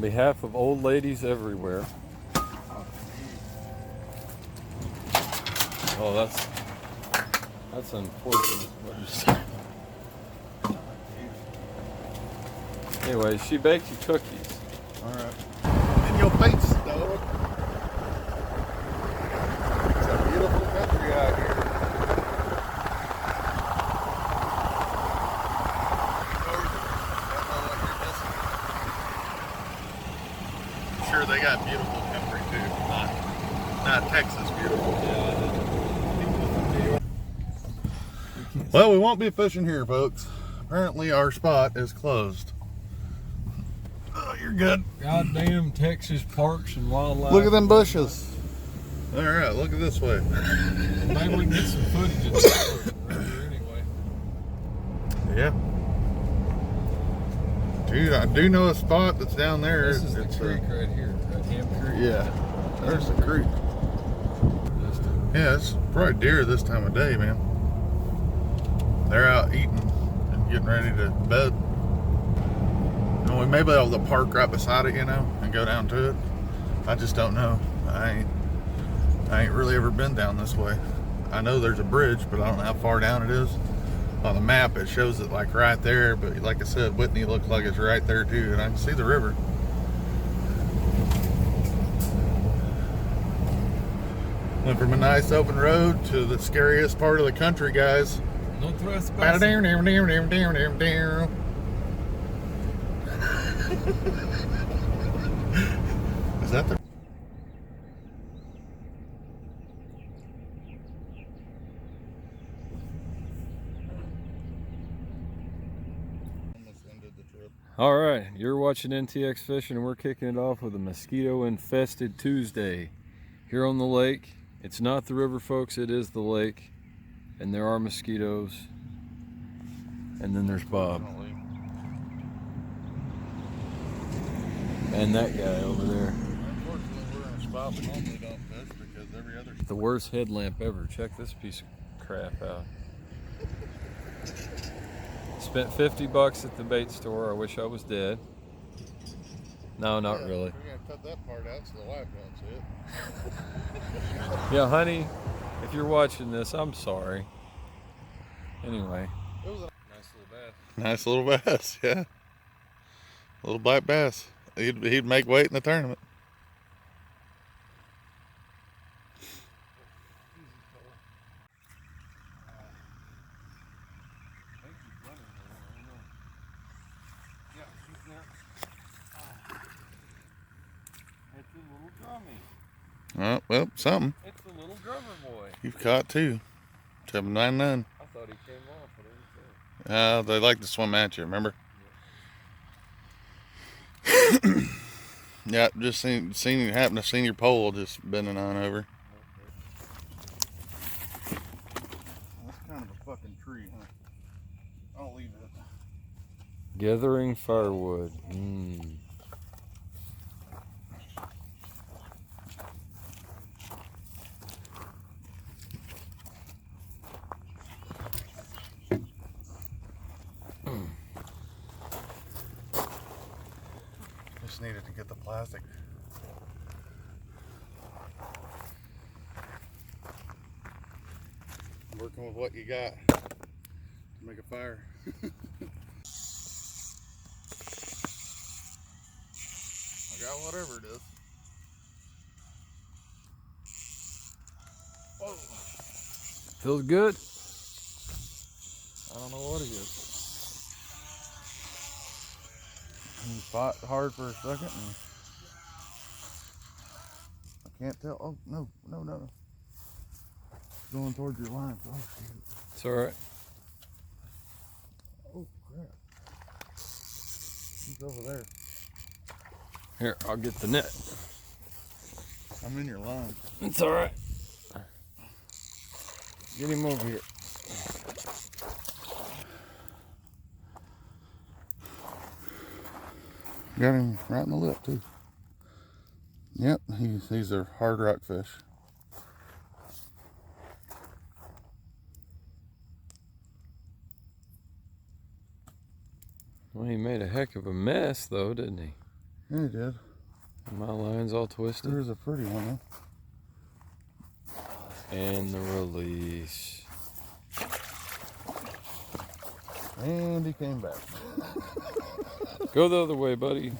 behalf of old ladies everywhere. Oh, that's unfortunate. What you say? Anyway, she baked you cookies. Alright. In your face, dog. It's a beautiful country out here. I'm sure they got beautiful country too. Not Texas beautiful. Well, we won't be fishing here, folks. Apparently our spot is closed. Oh, you're good. Goddamn Texas parks and wildlife. Look at them bushes. All right, look at this way. Maybe we can get some footage of this right here anyway. Yeah. Dude, I do know a spot that's down there. This is the creek right here. That Ham Creek. Yeah. There's the creek. Yeah, it's probably deer this time of day, man. They're out eating and getting ready to bed. And we may be able to park right beside it, you know, and go down to it. I just don't know. I ain't really ever been down this way. I know there's a bridge, but I don't know how far down it is. On the map, it shows it like right there, but like I said, Whitney looks like it's right there too, and I can see the river. Went from a nice open road to the scariest part of the country, guys. No trespassing. Is that the... All right, you're watching NTX Fishing, and we're kicking it off with a mosquito-infested Tuesday here on the lake. It's not the river, folks, it is the lake, and there are mosquitoes. And then there's Bob. And that guy over there. Unfortunately, we're in a spot we normally don't fish because every other... The worst headlamp ever. Check this piece of crap out. Spent 50 bucks at the bait store. I wish I was dead. No, not really. We're gonna cut that part out so the wife won't see it. Yeah, honey, if you're watching this, I'm sorry. Anyway. It was a nice little bass, yeah. Little black bass. He'd make weight in the tournament. Oh, well, something. It's the little drummer boy. You've caught two. 799. I thought he came off, but I didn't see it. They like to swim at you, remember? Yeah, just seen you happen to seen your pole just bending on over. That's kind of a fucking tree, huh? I'll leave it. Gathering firewood. Just needed to get the plastic. Working with what you got to make a fire. I got whatever it is. Whoa. Feels good? I don't know what it is. You fought hard for a second and I can't tell. Oh, no. Going towards your line. Oh, shoot. It's alright. Oh, crap. He's over there. Here, I'll get the net. I'm in your line. It's alright. Get him over here. Got him right in the lip, too. Yep, these are hard rock fish. Well, he made a heck of a mess, though, didn't he? Yeah, he did. My line's all twisted. There's a pretty one, And the release. And he came back. Go the other way, buddy.